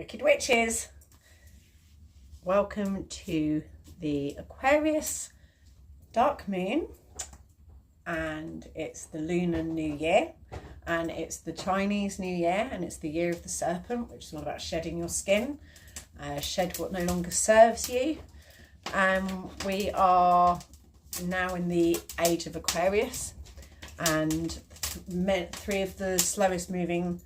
Wicked Witches, welcome to the Aquarius dark moon, and it's the lunar new year, and it's the Chinese new year, and it's the year of the serpent, which is all about shedding your skin, shed what no longer serves you. We are now in the age of Aquarius, and three of the slowest moving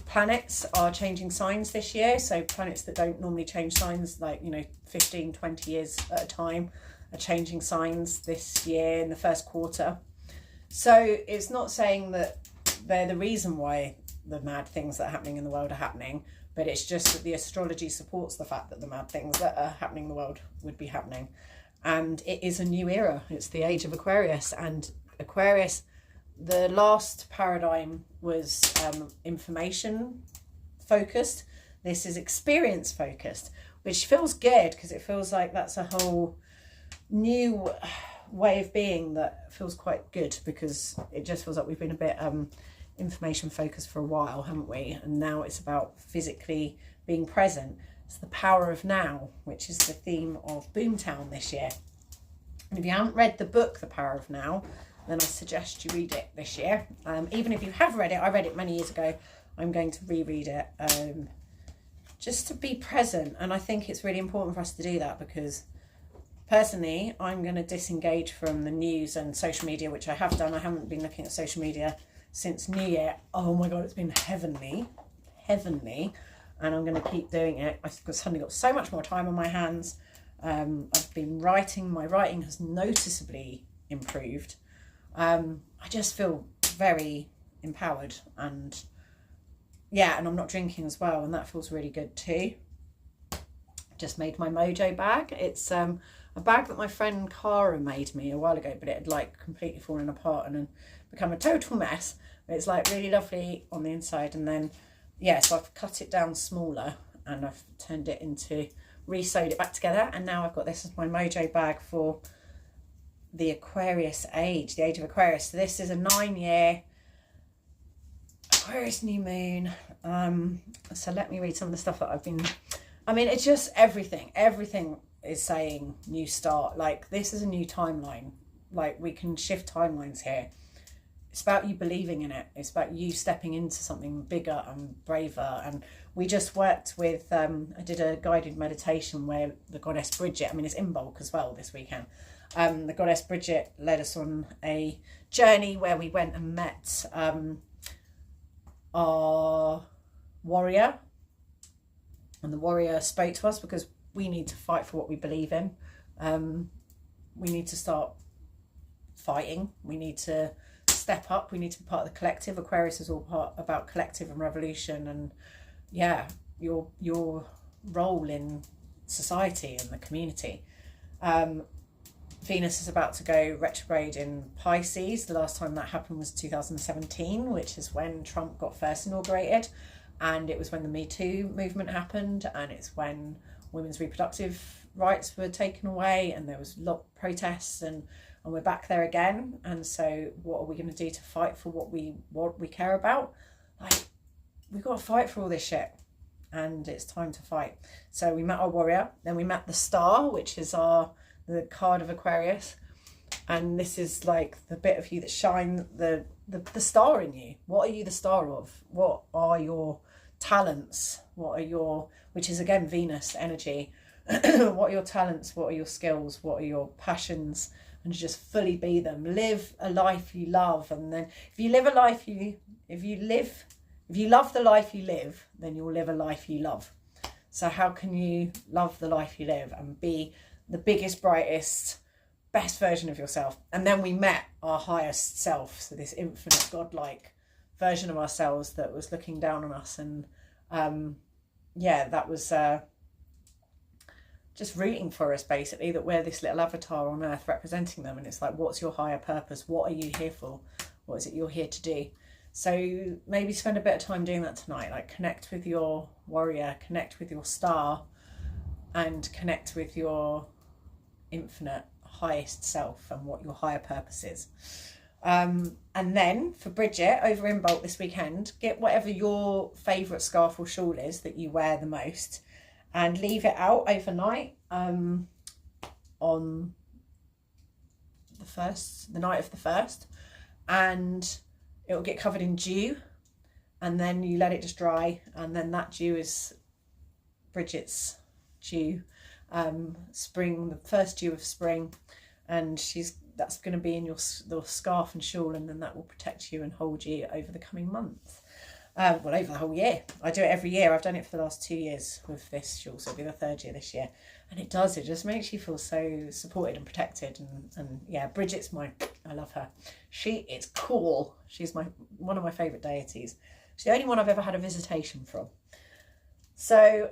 planets are changing signs this year. So planets that don't normally change signs, like 15, 20 years at a time, are changing signs this year in the first quarter. So it's not saying that they're the reason why the mad things that are happening in the world are happening, but it's just that the astrology supports the fact that the mad things that are happening in the world would be happening. And it is a new era. It's the age of Aquarius, and Aquarius, the last paradigm was information focused. This is experience focused, which feels good because it feels like that's a whole new way of being that feels quite good, because it just feels like we've been a bit information focused for a while, haven't we? And now it's about physically being present. It's the power of now, which is the theme of Boomtown this year. And if you haven't read the book The Power of Now, then I suggest you read it this year. Even if you have read it, I read it many years ago, I'm going to reread it just to be present. And I think it's really important for us to do that, because personally, I'm going to disengage from the news and social media, which I have done. I haven't been looking at social media since New Year. Oh my God, it's been heavenly. And I'm going to keep doing it. I've suddenly got so much more time on my hands. I've been writing. My writing has noticeably improved. I just feel very empowered, and and I'm not drinking as well, and that feels really good too. Just made my mojo bag. It's a bag that my friend Cara made me a while ago, but it had completely fallen apart and become a total mess. But it's really lovely on the inside, and then so I've cut it down smaller and I've turned it into, re-sewed it back together, and now I've got this as my mojo bag for the Aquarius age, the age of Aquarius. So this is a 9-year Aquarius new moon. So let me read some of the stuff that I've been, it's just everything is saying new start. This is a new timeline. We can shift timelines here. It's about you believing in it. It's about you stepping into something bigger and braver. And we just worked with, I did a guided meditation where the goddess Bridget, it's Imbolc as well this weekend. The goddess Bridget led us on a journey where we went and met our warrior. And the warrior spoke to us because we need to fight for what we believe in. We need to start fighting. We need to step up. We need to be part of the collective. Aquarius is all about collective and revolution, and your role in society and the community. Venus is about to go retrograde in Pisces. The last time that happened was 2017, which is when Trump got first inaugurated, and it was when the Me Too movement happened, and it's when women's reproductive rights were taken away, and there was a lot of protests, and we're back there again. And so what are we going to do to fight for what we care about? We've got to fight for all this shit, and it's time to fight. So we met our warrior, then we met the star, which is the card of Aquarius, and this is the bit of you that shine, the star in you. What are you the star of? What are your talents? Which is again Venus energy. What are your talents? What are your skills? What are your passions? And just fully be them. Live a life you love, and then if you love the life you live, then you'll live a life you love. So how can you love the life you live and be the biggest, brightest, best version of yourself? And then we met our highest self, so this infinite godlike version of ourselves that was looking down on us, and that was just rooting for us, basically, that we're this little avatar on earth representing them. And it's what's your higher purpose? What are you here for? What is it you're here to do? So maybe spend a bit of time doing that tonight. Connect with your warrior, connect with your star, and connect with your infinite highest self and what your higher purpose is. And then for Bridget, over Imbolc this weekend, get whatever your favourite scarf or shawl is that you wear the most, and leave it out overnight on the night of the 1st, and it will get covered in dew, and then you let it just dry, and then that dew is Bridget's dew, spring, the first dew of spring, and that's going to be in your scarf and shawl, and then that will protect you and hold you over the coming month. Well, over the whole year. I do it every year. I've done it for the last 2 years with this shawl, so it'll be the 3rd year this year. And it just makes you feel so supported and protected. And yeah, Bridget's I love her. She is cool. She's one of my favourite deities. She's the only one I've ever had a visitation from. So,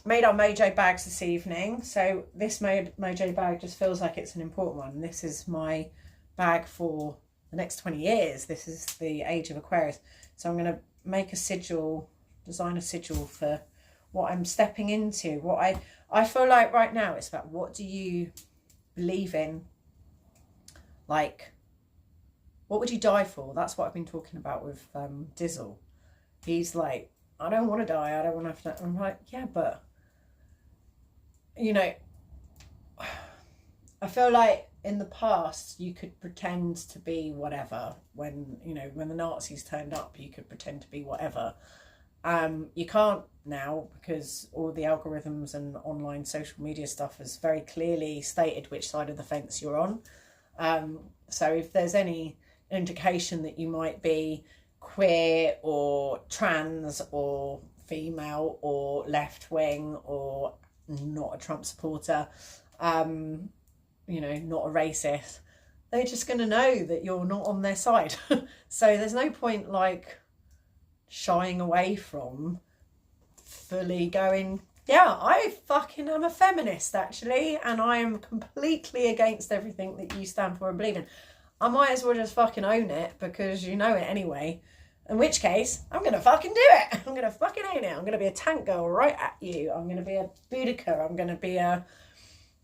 made our mojo bags this evening. So this mojo bag just feels like it's an important one. This is my bag for the next 20 years. This is the age of Aquarius. So I'm going to make a sigil, design a sigil for what I'm stepping into. What I feel like right now it's about, what do you believe in? Like, what would you die for? That's what I've been talking about with Dizzle. He's like, I don't want to die. I don't want to have to. I'm like, yeah, but you know, I feel like in the past you could pretend to be whatever. When the Nazis turned up, you could pretend to be whatever. You can't now, because all the algorithms and online social media stuff has very clearly stated which side of the fence you're on. So if there's any indication that you might be queer or trans or female or left wing or not a Trump supporter, not a racist, they're just going to know that you're not on their side. So there's no point like shying away from fully going, yeah, I fucking am a feminist actually, and I am completely against everything that you stand for and believe in. I might as well just fucking own it, because you know it anyway. In which case, I'm going to fucking do it. I'm going to fucking own it. I'm going to be a tank girl right at you. I'm going to be a Boudica. I'm going to be a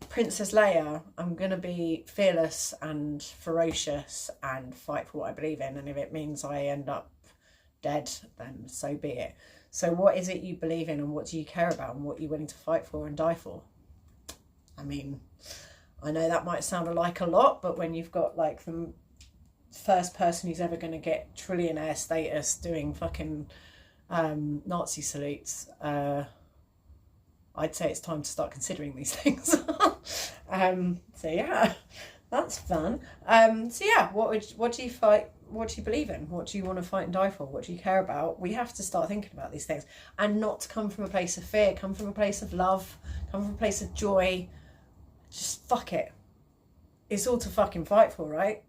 Princess Leia. I'm going to be fearless and ferocious and fight for what I believe in. And if it means I end up dead, then so be it. So what is it you believe in, and what do you care about, and what are you willing to fight for and die for? I mean, I know that might sound like a lot, but when you've got like the first person who's ever going to get trillionaire status doing fucking Nazi salutes, I'd say it's time to start considering these things. So yeah, that's fun. So yeah, what do you fight? What do you believe in? What do you want to fight and die for? What do you care about? We have to start thinking about these things, and not to come from a place of fear. Come from a place of love. Come from a place of joy. Just fuck it. It's all to fucking fight for, right?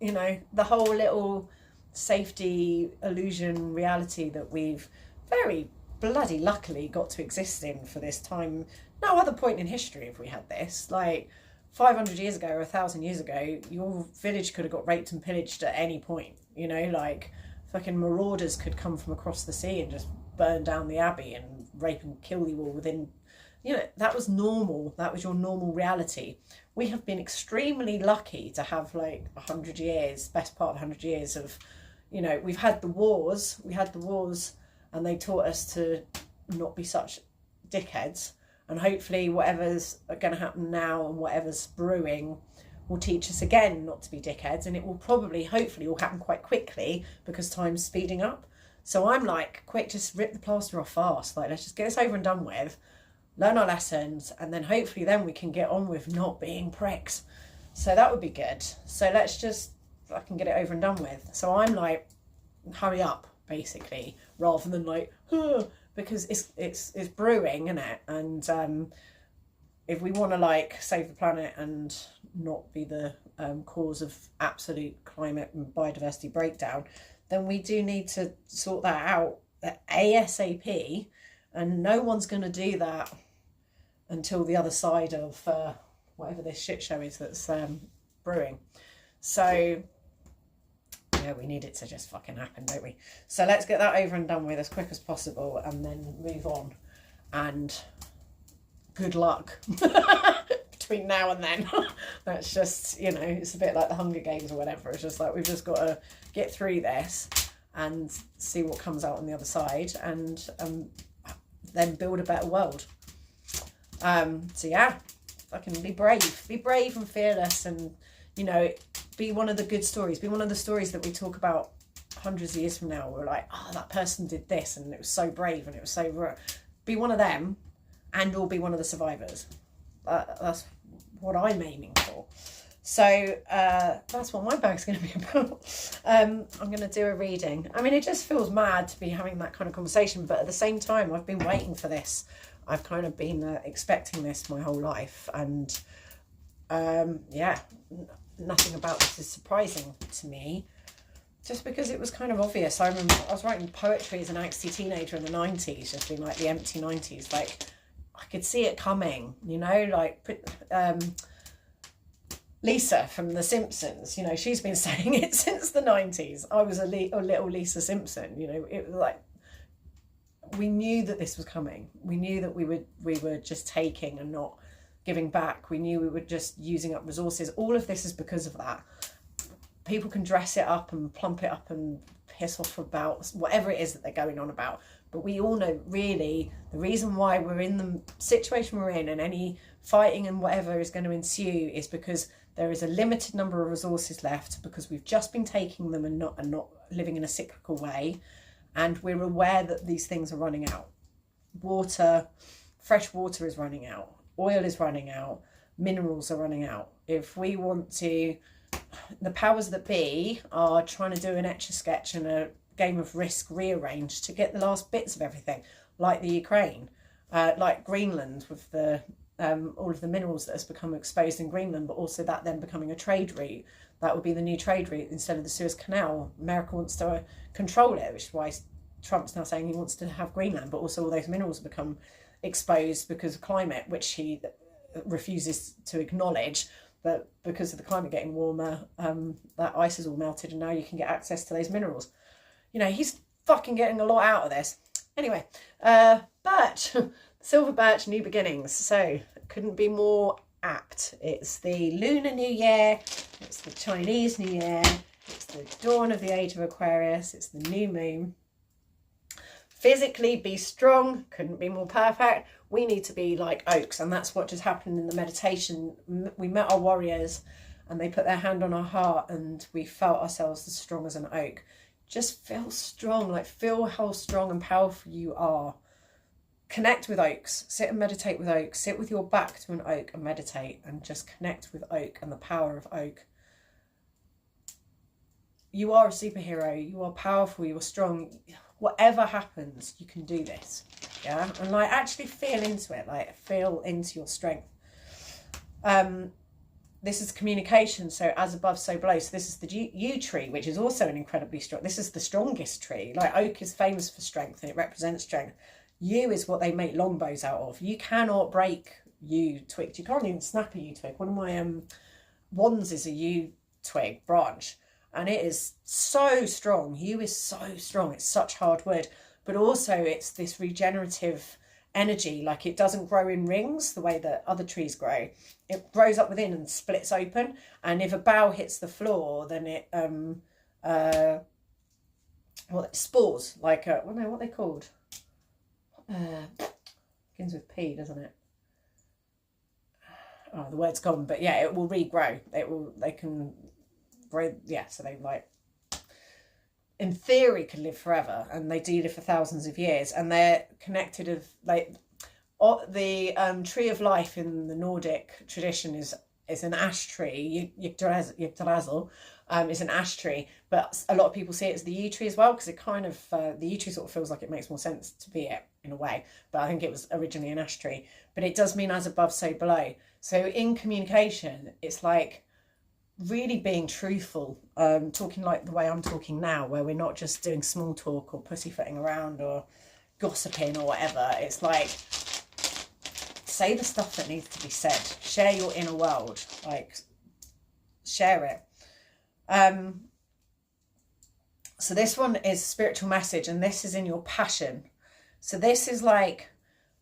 You know, the whole little safety illusion reality that we've very bloody luckily got to exist in for this time. No other point in history have we had this. Like 500 years ago or 1,000 years ago, your village could have got raped and pillaged at any point. You know, like fucking marauders could come from across the sea and just burn down the abbey and rape and kill you all within, you know, that was normal. That was your normal reality. We have been extremely lucky to have like 100 years, best part of 100 years of, you know, we've had the wars, and they taught us to not be such dickheads. And hopefully whatever's going to happen now and whatever's brewing will teach us again not to be dickheads. And it will probably, hopefully, all happen quite quickly because time's speeding up. So I'm like, quick, just rip the plaster off fast. Like, let's just get this over and done with, learn our lessons, and then hopefully then we can get on with not being pricks. So that would be good. So let's just fucking get it over and done with. So I'm like, hurry up, basically, rather than like, because it's brewing, isn't it? And if we want to like save the planet and not be the cause of absolute climate and biodiversity breakdown, then we do need to sort that out ASAP. And no one's going to do that until the other side of whatever this shit show is that's brewing. So yeah, we need it to just fucking happen, don't we? So let's get that over and done with as quick as possible, and then move on. And good luck to between now and then. That's just, you know, it's a bit like the Hunger Games or whatever. It's just like, we've just got to get through this and see what comes out on the other side, and then build a better world. So yeah, fucking be brave and fearless, and, you know, be one of the good stories. Be one of the stories that we talk about hundreds of years from now. We're like, oh, that person did this and it was so brave and it was so... Be one of them, and or be one of the survivors. That's what I'm aiming for. So that's what my bag's going to be about. I'm going to do a reading. I mean, it just feels mad to be having that kind of conversation, but at the same time, I've been waiting for this. I've kind of been expecting this my whole life, and yeah, nothing about this is surprising to me, just because it was kind of obvious. I remember I was writing poetry as an angsty teenager in the 90s, just being like the empty 90s. Like, I could see it coming, you know, like Lisa from The Simpsons, you know, she's been saying it since the 90s. I was a little Lisa Simpson, you know, it was like, we knew that this was coming. We knew that we were just taking and not giving back. We knew we were just using up resources. All of this is because of that. People can dress it up and plump it up and piss off about whatever it is that they're going on about. But we all know, really, the reason why we're in the situation we're in, and any fighting and whatever is going to ensue, is because there is a limited number of resources left, because we've just been taking them and not living in a cyclical way. And we're aware that these things are running out. Water, fresh water is running out. Oil is running out. Minerals are running out. If we want to... The powers that be are trying to do an Etch-a-Sketch and a game of Risk rearranged to get the last bits of everything, like the Ukraine, like Greenland, with the all of the minerals that has become exposed in Greenland, but also that then becoming a trade route. That would be the new trade route instead of the Suez Canal. America wants to control it, which is why Trump's now saying he wants to have Greenland, but also all those minerals have become exposed because of climate, which he refuses to acknowledge. But because of the climate getting warmer, that ice is all melted, and now you can get access to those minerals. You know, he's fucking getting a lot out of this. Anyway, but Silver Birch, New Beginnings. So, couldn't be more apt. It's the Lunar New Year. It's the Chinese New Year. It's the dawn of the age of Aquarius. It's the new moon. Physically be strong. Couldn't be more perfect. We need to be like oaks, and that's what just happened in the meditation. We met our warriors, and they put their hand on our heart, and we felt ourselves as strong as an oak. Just feel strong, like feel how strong and powerful you are. Connect with oaks. Sit and meditate with oaks. Sit with your back to an oak and meditate, and just connect with oak and the power of oak. You are a superhero. You are powerful. You are strong. Whatever happens, you can do this. Yeah, and like actually feel into it, like feel into your strength. This is communication, so as above, so below. So this is the yew tree, which is also an incredibly strong. This is the strongest tree. Like oak is famous for strength, and it represents strength. Yew is what they make longbows out of. You cannot break yew twigs. You can't even snap a yew twig. One of my wands is a yew twig branch, and it is so strong. Yew is so strong. It's such hard wood. But also it's this regenerative energy, like it doesn't grow in rings the way that other trees grow. It grows up within and splits open, and if a bough hits the floor, then it spores, like what are they called? Begins with P, doesn't it? Oh, the word's gone, but yeah, it will regrow. They can grow, yeah, so they like, in theory, can live forever, and they do live for thousands of years, and they're connected of like the tree of life in the Nordic tradition is an ash tree. Yggdrasil is an ash tree, but a lot of people see it as the yew tree as well, because it kind of the yew tree sort of feels like it makes more sense to be it in a way, but I think it was originally an ash tree. But it does mean as above, so below. So in communication, it's like really being truthful, talking like the way I'm talking now, where we're not just doing small talk or pussyfooting around or gossiping or whatever. It's like, say the stuff that needs to be said. Share your inner world, like share it. So this one is spiritual message, and this is in your passion. So this is like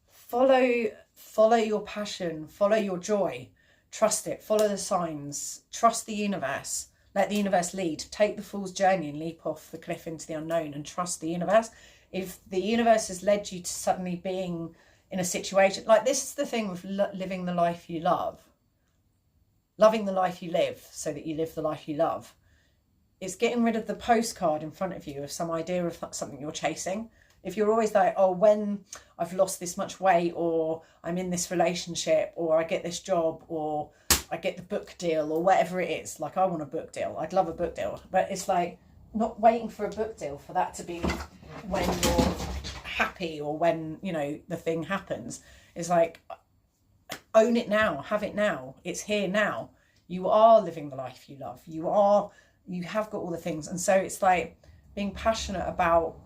follow your passion, follow your joy. Trust it, follow the signs, trust the universe, let the universe lead, take the fool's journey and leap off the cliff into the unknown and trust the universe. If the universe has led you to suddenly being in a situation, like this is the thing with living the life you love, loving the life you live so that you live the life you love. It's getting rid of the postcard in front of you of some idea of something you're chasing. If you're always like, oh, when I've lost this much weight, or I'm in this relationship, or I get this job, or I get the book deal, or whatever it is, like I want a book deal. I'd love a book deal. But it's like not waiting for a book deal for that to be when you're happy or when, you know, the thing happens. It's like, own it now, have it now. It's here now. You are living the life you love. You have got all the things. And so it's like being passionate about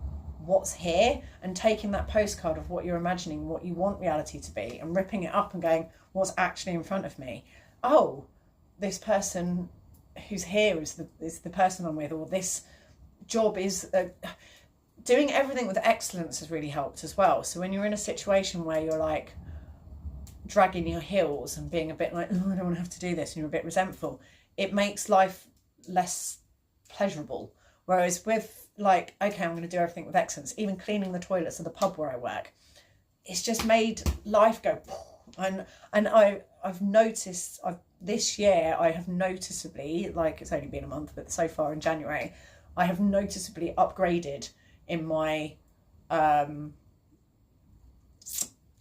what's here and taking that postcard of what you're imagining, what you want reality to be, and ripping it up and going, what's actually in front of me? Oh, this person who's here is the person I'm with, or this job is doing everything with excellence has really helped as well. So when you're in a situation where you're like dragging your heels and being a bit like, oh, I don't want to have to do this, and you're a bit resentful, it makes life less pleasurable. Whereas with like, okay, I'm going to do everything with excellence, even cleaning the toilets of the pub where I work, it's just made life go. And I've noticed, this year I have noticeably, like it's only been a month, but so far in January, I have noticeably upgraded in my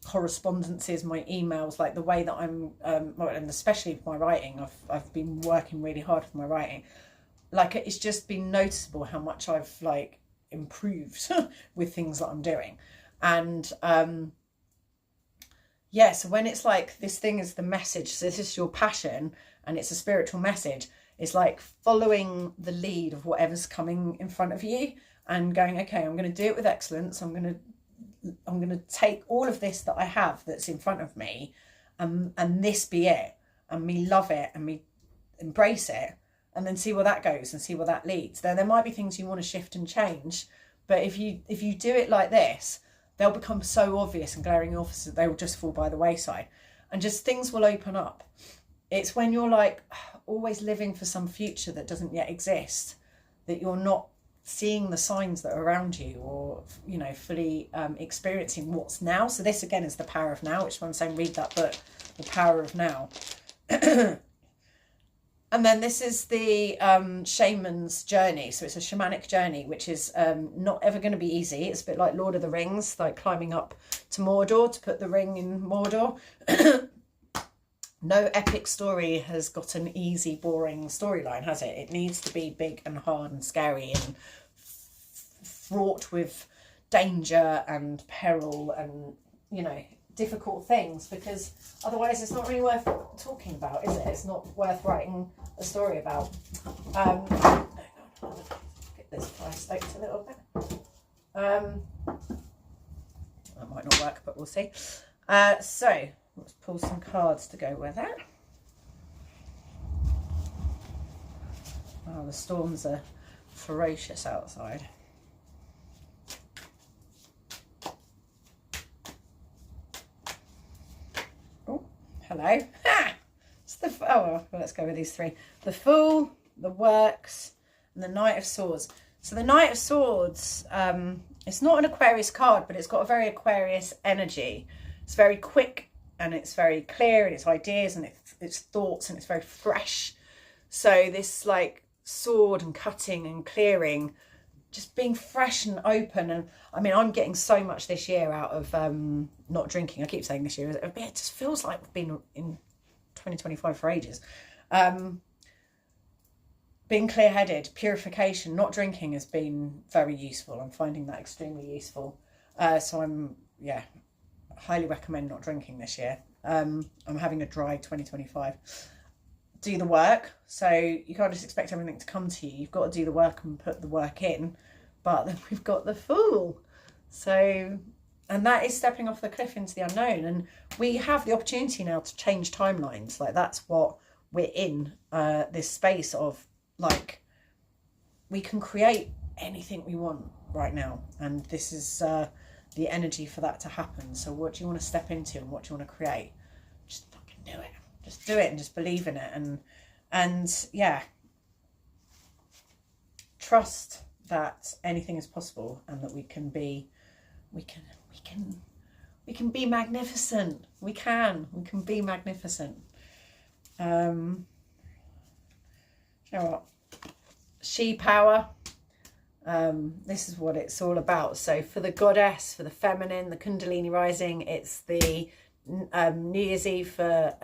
correspondences, my emails, like the way that I'm, and especially with my writing, I've been working really hard with my writing. Like it's just been noticeable how much I've like improved with things that I'm doing. And yeah, so when it's like this thing is the message, so this is your passion and it's a spiritual message, it's like following the lead of whatever's coming in front of you and going, okay, I'm going to do it with excellence. I'm going to take all of this that I have that's in front of me and this be it, and me love it and me embrace it, and then see where that goes and see where that leads. There might be things you want to shift and change, but if you do it like this, they'll become so obvious and glaring obvious that they will just fall by the wayside, and just things will open up. It's when you're like always living for some future that doesn't yet exist, that you're not seeing the signs that are around you, or, you know, fully experiencing what's now. So this again is the power of now, which is why I'm saying read that book, The Power of Now. And then this is the shaman's journey. So it's a shamanic journey, which is not ever going to be easy. It's a bit like Lord of the Rings, like climbing up to Mordor to put the ring in Mordor. No epic story has got an easy, boring storyline, has it? It needs to be big and hard and scary and fraught with danger and peril and, you know, difficult things, because otherwise it's not really worth talking about, is it? It's not worth writing a story about. Get this fly staked a little bit. That might not work, but we'll see. So let's pull some cards to go with it. Oh, the storms are ferocious outside. Hello. Ha! It's the, well, let's go with these three. The Fool, the Works, and the Knight of Swords. So the Knight of Swords, it's not an Aquarius card, but it's got a very Aquarius energy. It's very quick and it's very clear in its ideas and its thoughts, and it's very fresh. So this like sword and cutting and clearing, just being fresh and open. And I mean, I'm getting so much this year out of not drinking. I keep saying this year, it just feels like we've been in 2025 for ages. Being clear-headed, purification, not drinking has been very useful. I'm finding that extremely useful. So I'm, yeah, highly recommend not drinking this year. I'm having a dry 2025. Do the work. So you can't just expect everything to come to you. You've got to do the work and put the work in. But then we've got the Fool. So, and that is stepping off the cliff into the unknown. And we have the opportunity now to change timelines. Like that's what we're in, this space of, like, we can create anything we want right now. And this is the energy for that to happen. So what do you want to step into and what do you want to create? Just fucking do it. Just do it and just believe in it, and yeah, trust that anything is possible and that we can be magnificent. We can be magnificent. You know what? She power. This is what it's all about. So for the goddess, for the feminine, the Kundalini rising, it's the New Year's Eve for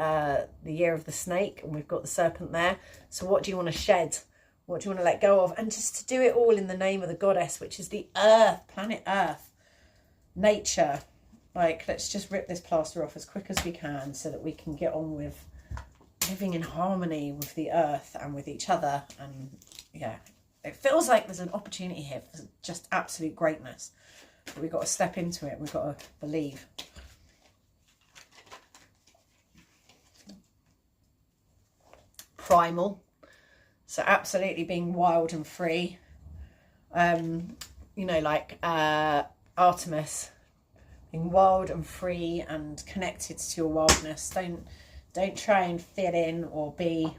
the year of the snake, and we've got the serpent there. So what do you want to shed? What do you want to let go of? And just to do it all in the name of the goddess, which is the earth, planet earth, nature. Like, let's just rip this plaster off as quick as we can so that we can get on with living in harmony with the earth and with each other. And yeah, it feels like there's an opportunity here for just absolute greatness. But we've got to step into it. We've got to believe. Primal. So absolutely being wild and free. You know, like Artemis, being wild and free and connected to your wildness. Don't try and fit in or be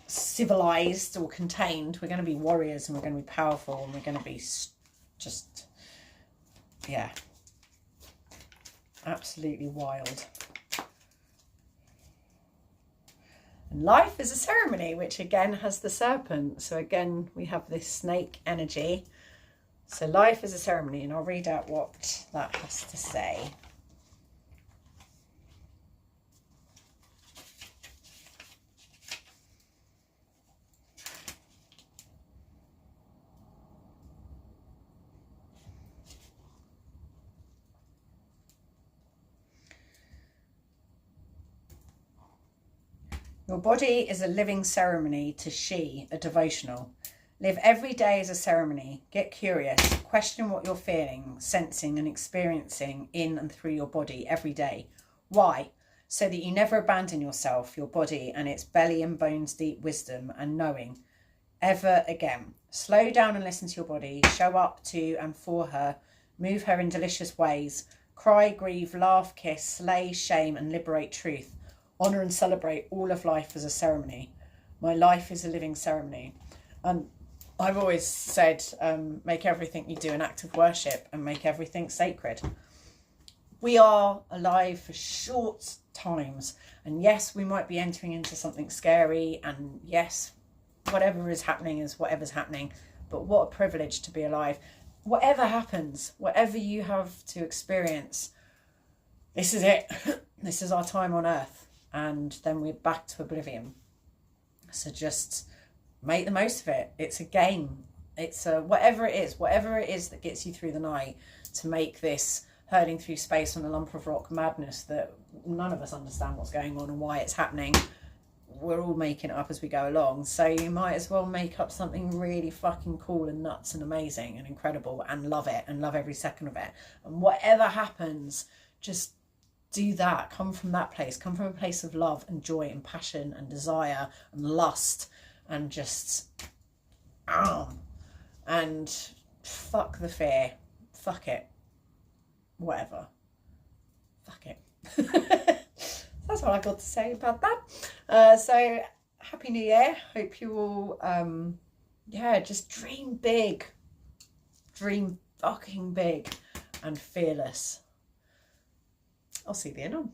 civilized or contained. We're going to be warriors, and we're going to be powerful, and we're going to be just, yeah, absolutely wild. And life is a ceremony, which again has the serpent. So again, we have this snake energy. So life is a ceremony, and I'll read out what that has to say. Your body is a living ceremony to she, a devotional. Live every day as a ceremony. Get curious. Question what you're feeling, sensing and experiencing in and through your body every day. Why? So that you never abandon yourself, your body and its belly and bones deep wisdom and knowing ever again. Slow down and listen to your body. Show up to and for her. Move her in delicious ways. Cry, grieve, laugh, kiss, slay, shame and liberate truth. Honour and celebrate all of life as a ceremony. My life is a living ceremony. I've always said, make everything you do an act of worship and make everything sacred. We are alive for short times. And yes, we might be entering into something scary. And yes, whatever is happening is whatever's happening. But what a privilege to be alive. Whatever happens, whatever you have to experience, this is it. This is our time on earth. And then we're back to oblivion. So just make the most of it. It's a game. It's whatever it is that gets you through the night to make this hurling through space on a lump of rock madness that none of us understand what's going on and why it's happening. We're all making it up as we go along. So you might as well make up something really fucking cool and nuts and amazing and incredible and love it and love every second of it. And whatever happens, just do that. Come from that place. Come from a place of love and joy and passion and desire and lust and just and fuck the fear. Fuck it. Whatever. Fuck it. That's what I got to say about that. So happy new year. Hope you all just dream big. Dream fucking big and fearless. I'll see you then on.